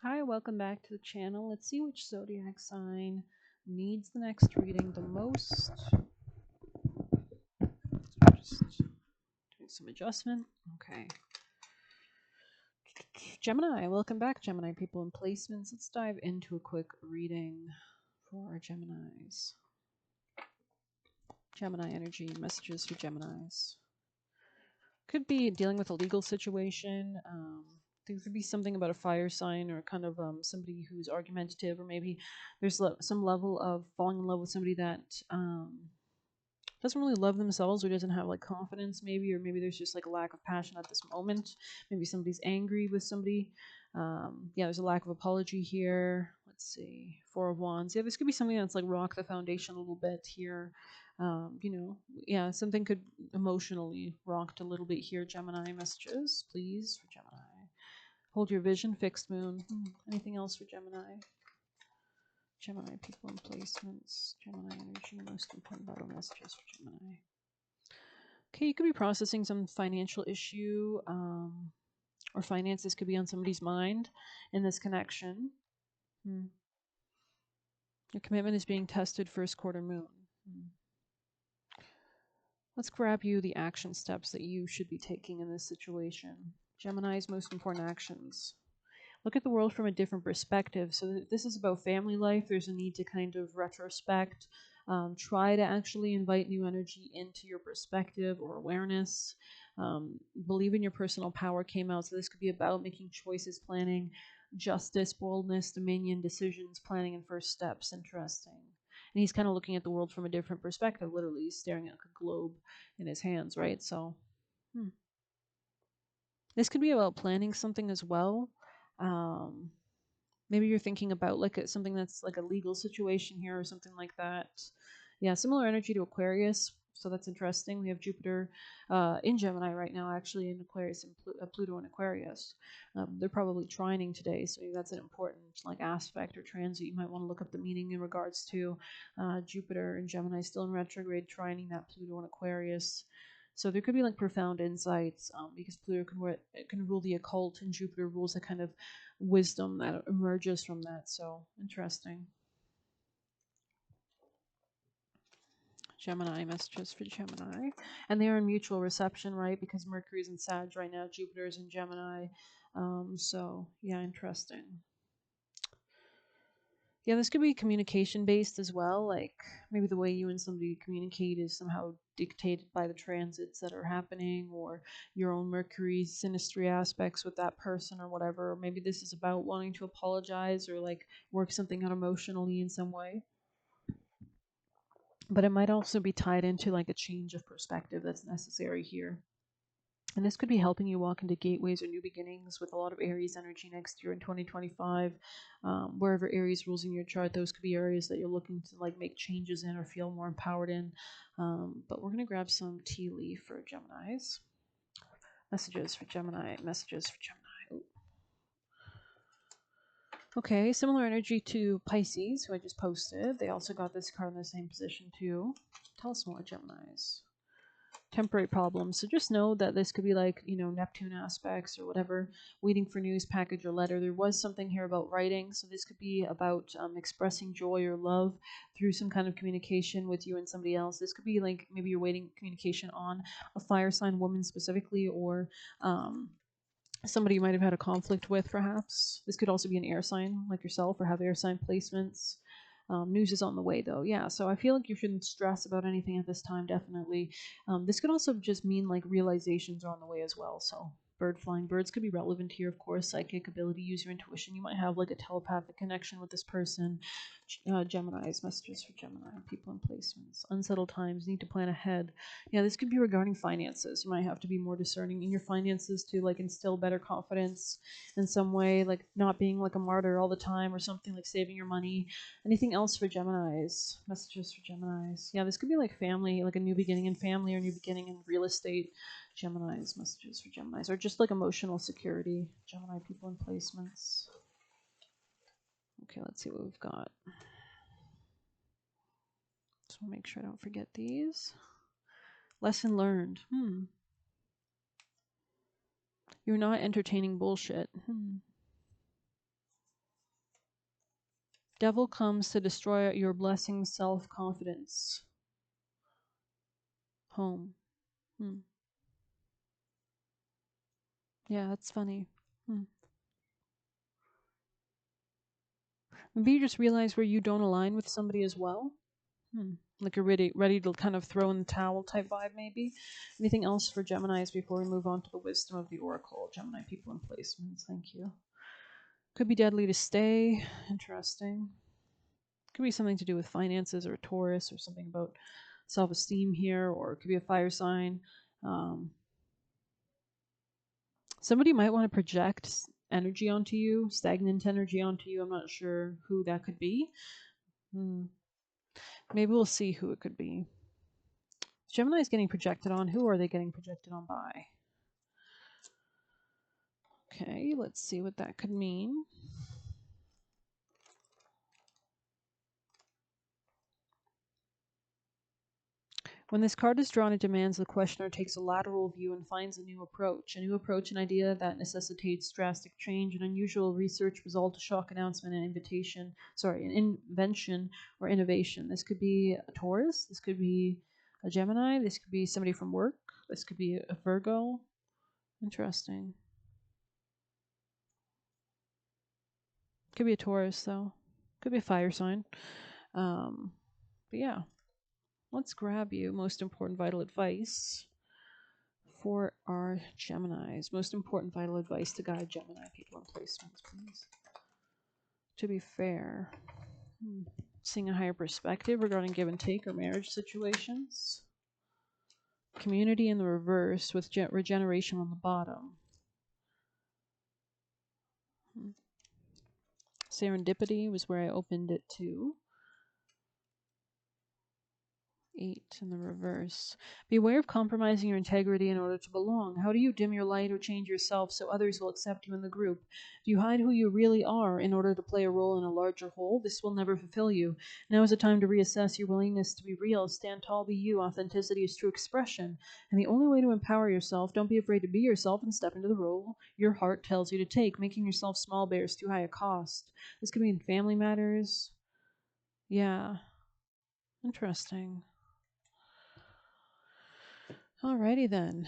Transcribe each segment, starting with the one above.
Hi, welcome back to the channel. Let's see which zodiac sign needs the next reading the most. So just doing some adjustment. Okay. Gemini, welcome back, Gemini people and placements. Let's dive into a quick reading for our Geminis. Gemini energy, messages for Geminis. Could be dealing with a legal situation. There could be something about a fire sign or kind of somebody who's argumentative, or maybe there's some level of falling in love with somebody that doesn't really love themselves or doesn't have like confidence, maybe, or maybe there's just like a lack of passion at this moment. Maybe somebody's angry with somebody. Yeah, there's a lack of apology here. Let's see, Four of Wands. Yeah, this could be something that's like rock the foundation a little bit here. Yeah, something could emotionally rocked a little bit here. Gemini messages, please, for Gemini. Hold your vision, fixed moon. Anything else for Gemini? Gemini people and placements. Gemini energy, most important vital messages for Gemini. Okay, you could be processing some financial issue, or finances could be on somebody's mind in this connection. Your commitment is being tested first quarter moon. Let's grab you the action steps that you should be taking in this situation. Gemini's most important actions. Look at the world from a different perspective. So this is about family life. There's a need to kind of retrospect, try to actually invite new energy into your perspective or awareness. Believe in your personal power came out. So this could be about making choices, planning, justice, boldness, dominion, decisions, planning, and first steps. Interesting. And he's kind of looking at the world from a different perspective. Literally, he's staring at a globe in his hands, right? So this could be about planning something as well. Um, Maybe you're thinking about like something that's like a legal situation here or something like that. Yeah, similar energy to Aquarius. So that's interesting. We have Jupiter in Gemini right now, actually in Aquarius, and Pluto in Aquarius. They're probably trining today, so that's an important like aspect or transit. You might want to look up the meaning in regards to Jupiter and Gemini still in retrograde, trining that Pluto in Aquarius. So there could be like profound insights, because Pluto can rule the occult and Jupiter rules the kind of wisdom that emerges from that. So interesting. Gemini messages for Gemini, and they are in mutual reception, right? Because Mercury's in Sag right now, Jupiter's in Gemini. So yeah, interesting. Yeah, this could be communication based as well. Like maybe the way you and somebody communicate is somehow dictated by the transits that are happening, or your own Mercury synastry aspects with that person, or whatever. Or maybe this is about wanting to apologize or like work something out emotionally in some way. But it might also be tied into like a change of perspective that's necessary here. And this could be helping you walk into gateways or new beginnings with a lot of Aries energy next year in 2025. Wherever Aries rules in your chart, those could be areas that you're looking to like make changes in or feel more empowered in. But we're going to grab some tea leaf for Geminis. Messages for Gemini. Messages for Gemini. Ooh. Okay, similar energy to Pisces, who I just posted. They also got this card in the same position too. Tell us more, Geminis. Temporary problems. So just know that this could be like, Neptune aspects or whatever, waiting for news, package, or letter. There was something here about writing. So this could be about expressing joy or love through some kind of communication with you and somebody else. This could be like maybe you're waiting communication on a fire sign woman specifically, or somebody you might have had a conflict with, perhaps. This could also be an air sign like yourself or have air sign placements. News is on the way, though. Yeah, so I feel like you shouldn't stress about anything at this time, definitely. This could also just mean like realizations are on the way as well. So flying birds could be relevant here, of course. Psychic ability, use your intuition. You might have like a telepathic connection with this person. Gemini's messages for Gemini, people in placements. Unsettled times, need to plan ahead. Yeah, this could be regarding finances. You might have to be more discerning in your finances to like instill better confidence in some way, like not being like a martyr all the time or something, like saving your money. Anything else for Geminis? Messages for Geminis. Yeah, this could be like family, like a new beginning in family or new beginning in real estate. Geminis, messages for Geminis, or just like emotional security. Gemini people in placements. Okay, let's see what we've got. Just want to make sure I don't forget these. Lesson learned. You're not entertaining bullshit. Devil comes to destroy your blessing, self-confidence. Home. Hmm. Yeah, that's funny. Hmm. Maybe you just realize where you don't align with somebody as well. Hmm. Like you're ready to kind of throw in the towel type vibe, maybe. Anything else for Geminis before we move on to the wisdom of the oracle? Gemini people and placements. Thank you. Could be deadly to stay. Interesting. Could be something to do with finances or a Taurus or something about self-esteem here, or it could be a fire sign. Um, Somebody might want to project energy onto you, stagnant energy onto you. I'm not sure who that could be. Hmm. Maybe we'll see who it could be. Gemini's getting projected on. Who are they getting projected on by? Okay, let's see what that could mean. When this card is drawn, it demands the questioner takes a lateral view and finds a new approach. A new approach, an idea that necessitates drastic change, an unusual research result, a shock announcement, an an invention or innovation. This could be a Taurus, this could be a Gemini, this could be somebody from work, this could be a Virgo. Interesting. Could be a Taurus, though. Could be a fire sign. But yeah, let's grab you most important vital advice for our Geminis. Most important vital advice to guide Gemini people in placements, please. To be fair, seeing a higher perspective regarding give and take or marriage situations. Community in the reverse with regeneration on the bottom. Serendipity was where I opened it to. 8 in the reverse. Beware of compromising your integrity in order to belong. How do you dim your light or change yourself so others will accept you in the group? Do you hide who you really are in order to play a role in a larger whole? This will never fulfill you. Now is the time to reassess your willingness to be real. Stand tall, be you. Authenticity is true expression. And the only way to empower yourself, don't be afraid to be yourself and step into the role your heart tells you to take. Making yourself small bears too high a cost. This could be in family matters. Yeah. Interesting. Alrighty then.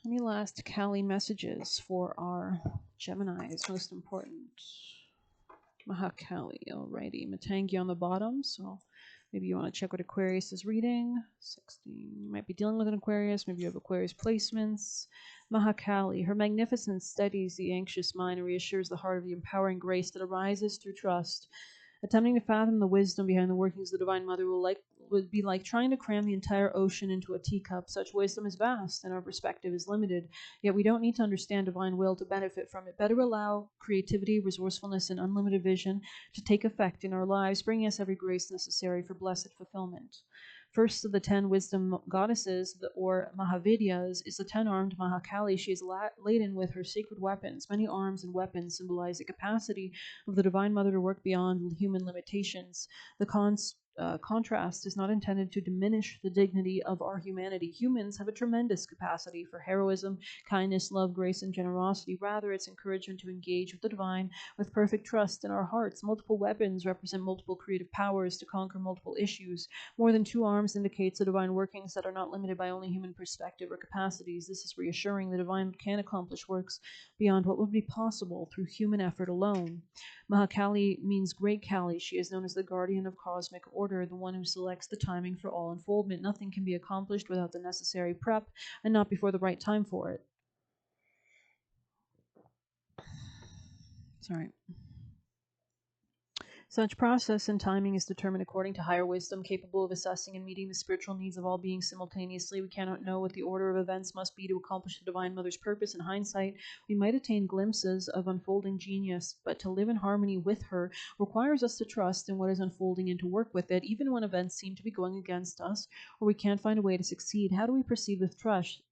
Any last Kali messages for our Geminis? Most important. Mahakali. Alrighty. Matangi on the bottom. So maybe you want to check what Aquarius is reading. 16. You might be dealing with an Aquarius. Maybe you have Aquarius placements. Mahakali. Her magnificence steadies the anxious mind and reassures the heart of the empowering grace that arises through trust. Attempting to fathom the wisdom behind the workings of the Divine Mother would be like trying to cram the entire ocean into a teacup. Such wisdom is vast, and our perspective is limited. Yet we don't need to understand divine will to benefit from it. Better allow creativity, resourcefulness, and unlimited vision to take effect in our lives, bringing us every grace necessary for blessed fulfillment. First of the 10 wisdom goddesses, or Mahavidyas, is the 10-armed Mahakali. She is laden with her sacred weapons. Many arms and weapons symbolize the capacity of the Divine Mother to work beyond human limitations. The contrast is not intended to diminish the dignity of our humanity. Humans have a tremendous capacity for heroism, kindness, love, grace, and generosity. Rather, it's encouragement to engage with the divine with perfect trust in our hearts. Multiple weapons represent multiple creative powers to conquer multiple issues. More than 2 arms indicates the divine workings that are not limited by only human perspective or capacities. This is reassuring. The divine can accomplish works beyond what would be possible through human effort alone. Mahakali means great Kali. She is known as the guardian of cosmic order, the one who selects the timing for all unfoldment. Nothing can be accomplished without the necessary prep and not before the right time for it. Sorry. Such process and timing is determined according to higher wisdom, capable of assessing and meeting the spiritual needs of all beings simultaneously. We cannot know what the order of events must be to accomplish the Divine Mother's purpose. In hindsight, we might attain glimpses of unfolding genius, but to live in harmony with her requires us to trust in what is unfolding and to work with it, even when events seem to be going against us or we can't find a way to succeed. How do we proceed with trust?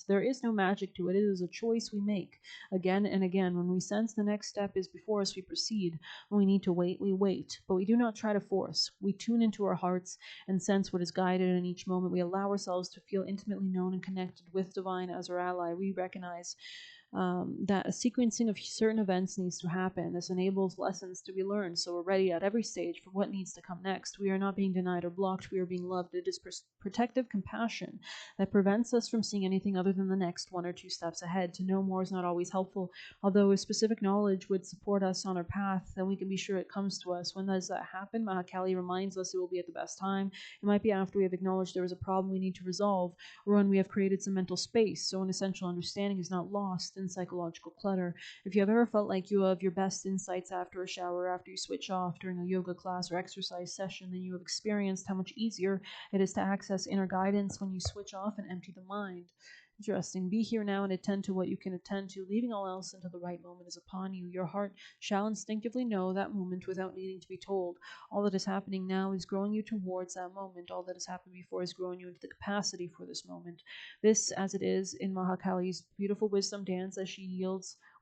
There is no magic to it. It is a choice we make again and again. When we sense the next step is before us, we proceed. When we need to wait, we wait. But we do not try to force. We tune into our hearts and sense what is guided in each moment. We allow ourselves to feel intimately known and connected with divine as our ally. We recognize that a sequencing of certain events needs to happen. This enables lessons to be learned, so we're ready at every stage for what needs to come next. We are not being denied or blocked, we are being loved. It is protective compassion that prevents us from seeing anything other than the next one or two steps ahead. To know more is not always helpful, although a specific knowledge would support us on our path, then we can be sure it comes to us. When does that happen? Mahakali reminds us it will be at the best time. It might be after we have acknowledged there is a problem we need to resolve, or when we have created some mental space, so an essential understanding is not lost in psychological clutter. If you have ever felt like you have your best insights after a shower, after you switch off during a yoga class or exercise session, then you have experienced how much easier it is to access inner guidance when you switch off and empty the mind. Interesting. Be here now and attend to what you can attend to, leaving all else until the right moment is upon you. Your heart shall instinctively know that moment without needing to be told. All that is happening now is growing you towards that moment. All that has happened before is growing you into the capacity for this moment. This, as it is in Mahakali's beautiful wisdom dance, as she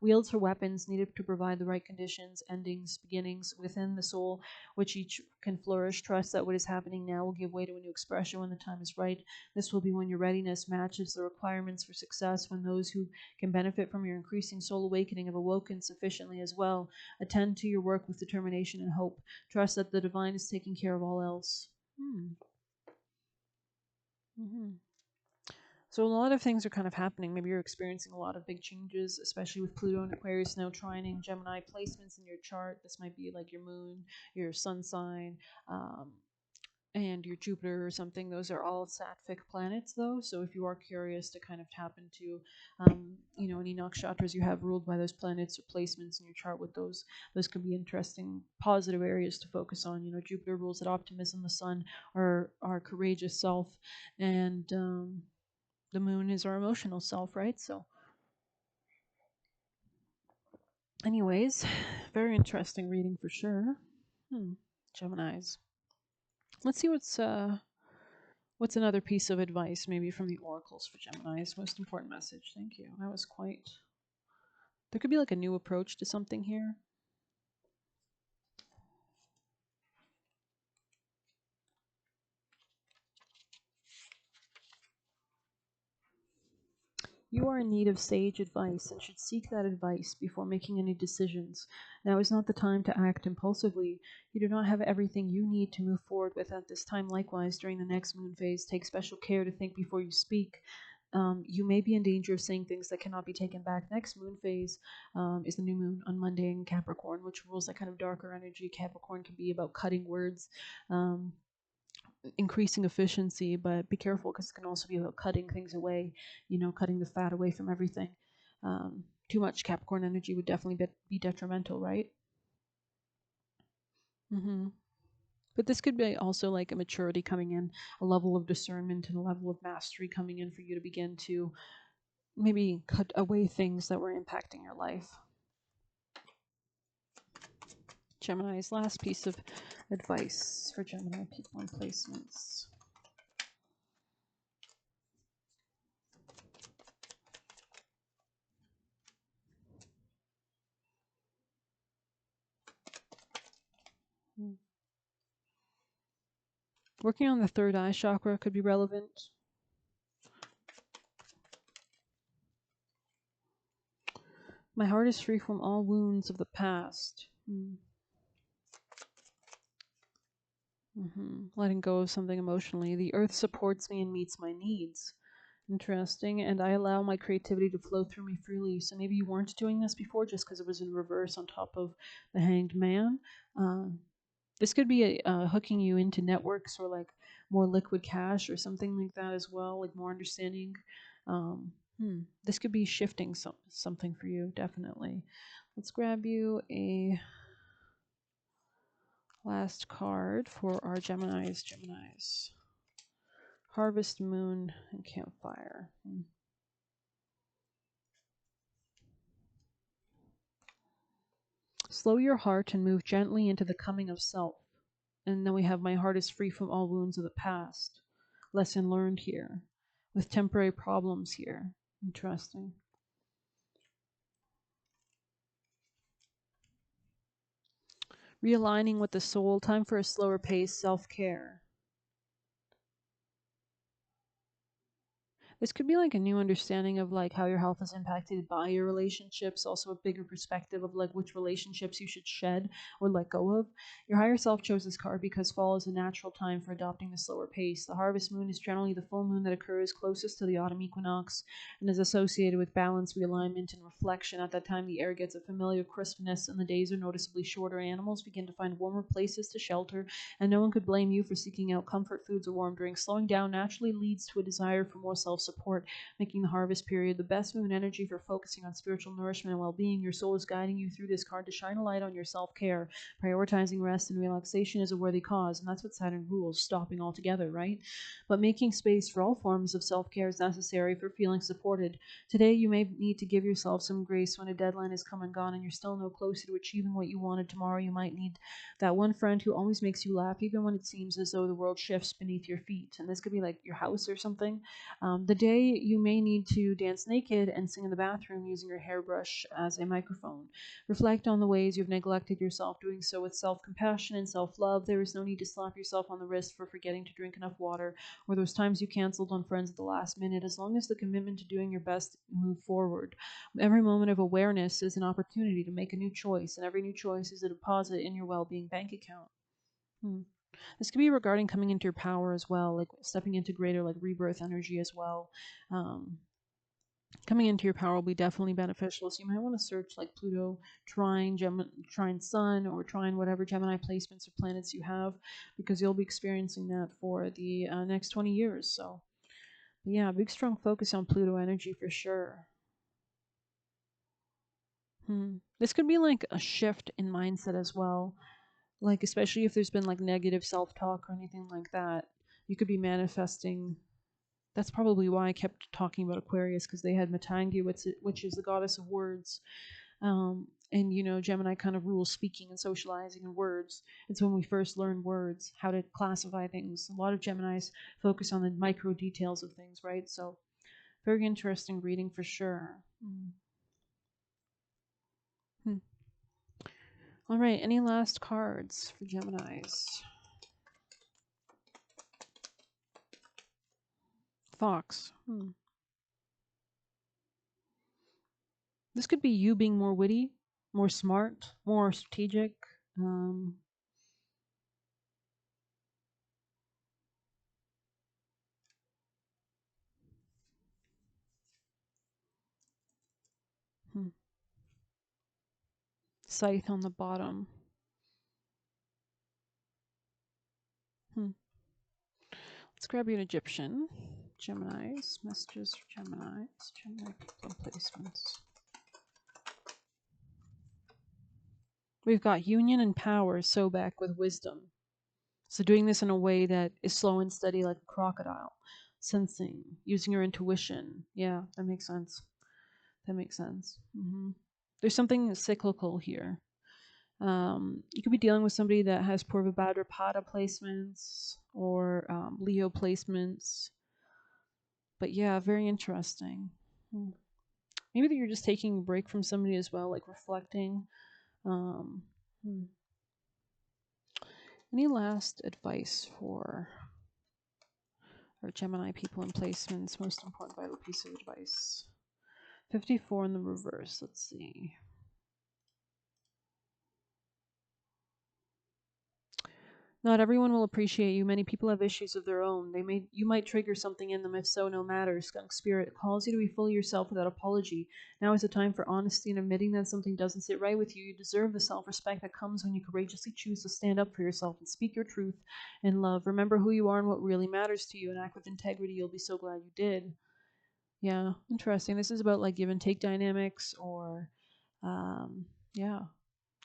wields her weapons needed to provide the right conditions, endings, beginnings within the soul, which each can flourish. Trust that what is happening now will give way to a new expression when the time is right. This will be when your readiness matches the requirements for success, when those who can benefit from your increasing soul awakening have awoken sufficiently as well. Attend to your work with determination and hope. Trust that the divine is taking care of all else. So a lot of things are kind of happening. Maybe you're experiencing a lot of big changes, especially with Pluto and Aquarius now trining Gemini placements in your chart. This might be like your moon, your sun sign, and your Jupiter or something. Those are all sattvic planets, though. So if you are curious to kind of tap into, any nakshatras you have ruled by those planets or placements in your chart with those could be interesting, positive areas to focus on. Jupiter rules at optimism, the sun, our courageous self, and the moon is our emotional self, right? So, anyways, very interesting reading for sure. Geminis. Let's see what's another piece of advice, maybe from the oracles for Geminis. Most important message. Thank you. That was quite. There could be like a new approach to something here. You are in need of sage advice and should seek that advice before making any decisions. Now is not the time to act impulsively. You do not have everything you need to move forward with at this time. Likewise, during the next moon phase, take special care to think before you speak. You may be in danger of saying things that cannot be taken back. Next moon phase is the new moon on Monday in Capricorn, which rules that kind of darker energy. Capricorn can be about cutting words. Increasing efficiency, but be careful because it can also be about cutting things away, cutting the fat away from everything. Too much Capricorn energy would definitely be detrimental, right? But this could be also like a maturity coming in, a level of discernment and a level of mastery coming in for you to begin to maybe cut away things that were impacting your life. Gemini's last piece of advice for Gemini people and placements. Working on the third eye chakra could be relevant. My heart is free from all wounds of the past. Letting go of something emotionally. The earth supports me and meets my needs. Interesting. And I allow my creativity to flow through me freely. So maybe you weren't doing this before just because it was in reverse on top of the Hanged Man. This could be hooking you into networks or like more liquid cash or something like that as well, like more understanding. This could be shifting something for you, definitely. Let's grab you a last card for our Geminis. Harvest, Moon, and Campfire. Slow your heart and move gently into the coming of self. And then we have my heart is free from all wounds of the past. Lesson learned here. With temporary problems here. Interesting. Realigning with the soul. Time for a slower pace. Self-care. This could be like a new understanding of like how your health is impacted by your relationships, also a bigger perspective of like which relationships you should shed or let go of. Your higher self chose this card because fall is a natural time for adopting the slower pace. The harvest moon is generally the full moon that occurs closest to the autumn equinox and is associated with balance, realignment, and reflection. At that time, the air gets a familiar crispness and the days are noticeably shorter. Animals begin to find warmer places to shelter, and no one could blame you for seeking out comfort foods or warm drinks. Slowing down naturally leads to a desire for more self support, making the harvest period the best moon energy for focusing on spiritual nourishment and well being. Your soul is guiding you through this card to shine a light on your self care. Prioritizing rest and relaxation is a worthy cause, and that's what Saturn rules, stopping altogether, right? But making space for all forms of self care is necessary for feeling supported. Today, you may need to give yourself some grace when a deadline has come and gone and you're still no closer to achieving what you wanted. Tomorrow, you might need that one friend who always makes you laugh, even when it seems as though the world shifts beneath your feet. And this could be like your house or something. The day you may need to dance naked and sing in the bathroom using your hairbrush as a microphone. Reflect on the ways you've neglected yourself, doing so with self compassion and self love. There is no need to slap yourself on the wrist for forgetting to drink enough water or those times you canceled on friends at the last minute, as long as the commitment to doing your best move forward. Every moment of awareness is an opportunity to make a new choice, and every new choice is a deposit in your well being bank account. This could be regarding coming into your power as well, like stepping into greater like rebirth energy as well. Um, Coming into your power will be definitely beneficial. So you might want to search like Pluto, trine, trine Sun, or trine whatever Gemini placements or planets you have, because you'll be experiencing that for the next 20 years. So, yeah, big strong focus on Pluto energy for sure. This could be like a shift in mindset as well, like especially if there's been like negative self-talk or anything like that. You could be manifesting. That's probably why I kept talking about Aquarius, because they had Matangi, which is the goddess of words. And Gemini kind of rules speaking and socializing in words. It's when we first learn words, how to classify things. A lot of Geminis focus on the micro details of things, right? So very interesting reading for sure. Hmm. All right, any last cards for Geminis? Fox. This could be you being more witty, more smart, more strategic. Um, hmm. Scythe on the bottom. Let's grab you an Egyptian. Gemini's. Messages for Gemini's. Gemini people placements. We've got union and power, so back with wisdom. So doing this in a way that is slow and steady like a crocodile. Sensing, using your intuition. Yeah, that makes sense. That makes sense. There's something cyclical here. You could be dealing with somebody that has Purvabhadra Pada placements or Leo placements. But yeah, very interesting. Maybe that you're just taking a break from somebody as well, like reflecting. Um, Any last advice for our Gemini people in placements? Most important vital piece of advice. 54 in the reverse. Let's see. Not everyone will appreciate you. Many people have issues of their own. You might trigger something in them. If so, no matter. Skunk Spirit calls you to be fully yourself without apology. Now is the time for honesty and admitting that something doesn't sit right with you. You deserve the self-respect that comes when you courageously choose to stand up for yourself and speak your truth in love. Remember who you are and what really matters to you, and act with integrity. You'll be so glad you did. Yeah, interesting. This is about like give and take dynamics, or yeah.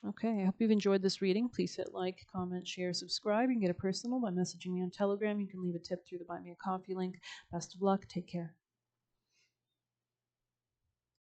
Okay, I hope you've enjoyed this reading. Please hit like, comment, share, subscribe. You can get a personal by messaging me on Telegram. You can leave a tip through the Buy Me a Coffee link. Best of luck. Take care.